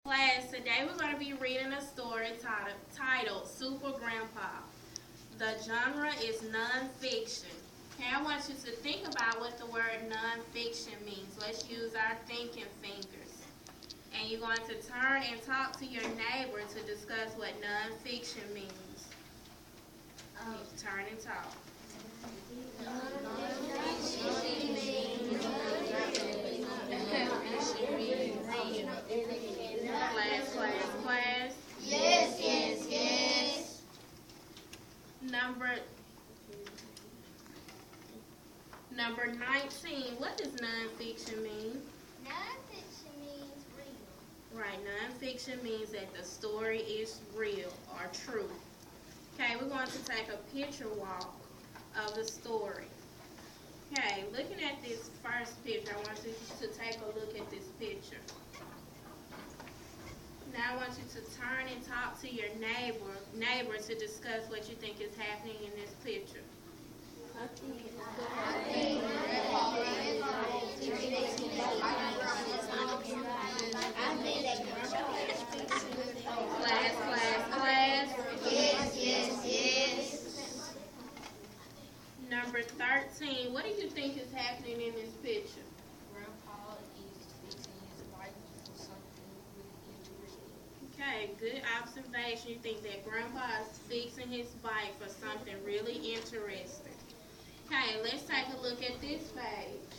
Class, today we're going to be reading a story titled Supergrandpa. The genre is nonfiction. Okay, I want you to think about what the word nonfiction means. Let's use our thinking fingers. And you're going to turn and talk to your neighbor to discuss what nonfiction means. Turn and talk. Class. Yes. Number 19. What does nonfiction mean? Nonfiction means real. Right, nonfiction means that the story is real or true. Okay, we're going to take a picture walk of the story. Okay, looking at this first picture, I want you to take a look at this picture. Now I want you to turn and talk to your neighbor to discuss what you think is happening in this picture. Class. Yes. Number 13, what do you think is happening in this picture? Grandpa is fixing his bike for something really interesting. Okay, good observation. You think that Grandpa is fixing his bike for something really interesting. Okay, let's take a look at this page.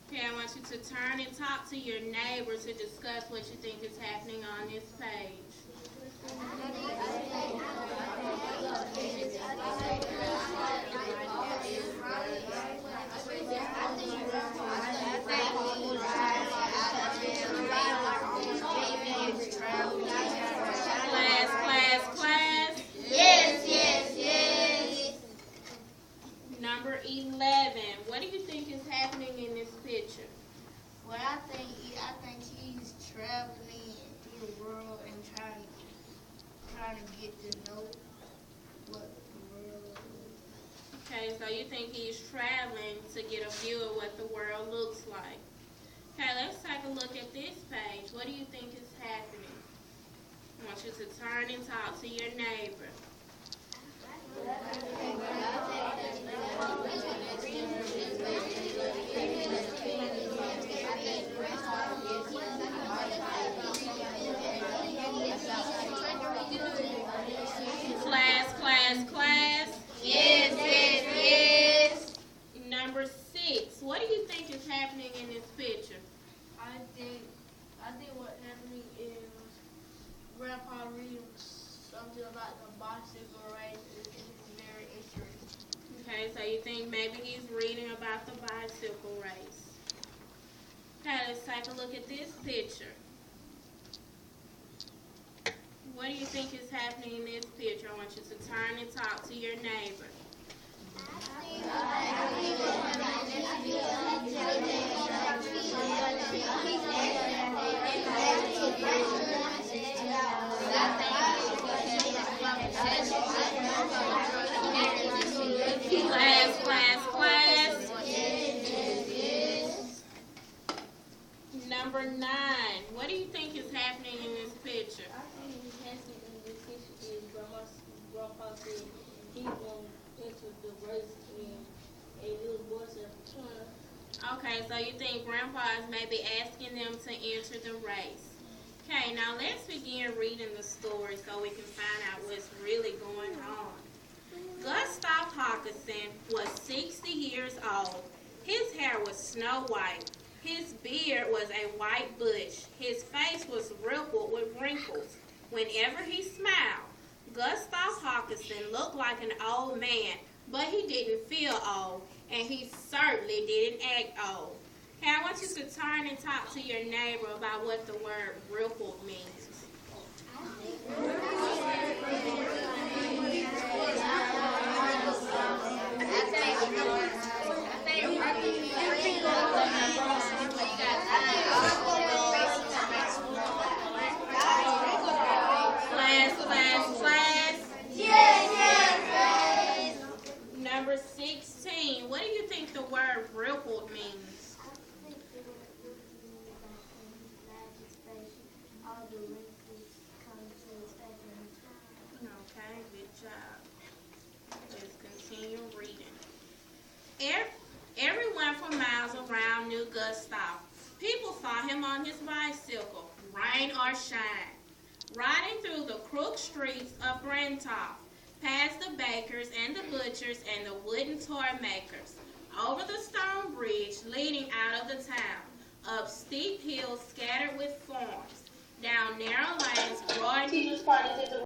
Okay, I want you to turn and talk to your neighbor to discuss what you think is happening on this page. Class. Yes. Number 11, what do you think is happening in this picture? What I think he's traveling through the world and trying to get to know what the world is. Okay, so you think he's traveling to get a view of what the world looks like. Okay, let's take a look at this page. What do you think is happening? I want you to turn and talk to your neighbor. Class. Yes. Number 6, what do you think is happening in this picture? I think what's happening is Grandpa reading something about the bicycle race is very interesting. Okay, so you think maybe he's reading about the bicycle race. Okay, let's take a look at this picture. What do you think is happening in this picture? I want you to turn and talk to your neighbor. Class. Number 9, what do you think is happening in this picture? I think what's happening in this picture is Grandpa said he won't enter the race and a little boy said, Okay, so you think Grandpa is maybe asking them to enter the race. Okay, now let's begin reading the story so we can find out what's really going on. Gustav Hawkinson was 60 years old. His hair was snow white. His beard was a white bush. His face was rippled with wrinkles. Whenever he smiled, Gustav Hawkinson looked like an old man, but he didn't feel old, and he certainly didn't act old. Okay, I want you to turn and talk to your neighbor about what the word rippled means. Class. Yes. Number 16, what do you think the word rippled means? Everyone for miles around knew Gustav. People saw him on his bicycle, rain or shine, riding through the crooked streets of Brentop, past the bakers and the butchers and the wooden toy makers, over the stone bridge leading out of the town, up steep hills scattered with farms, down narrow lanes broadened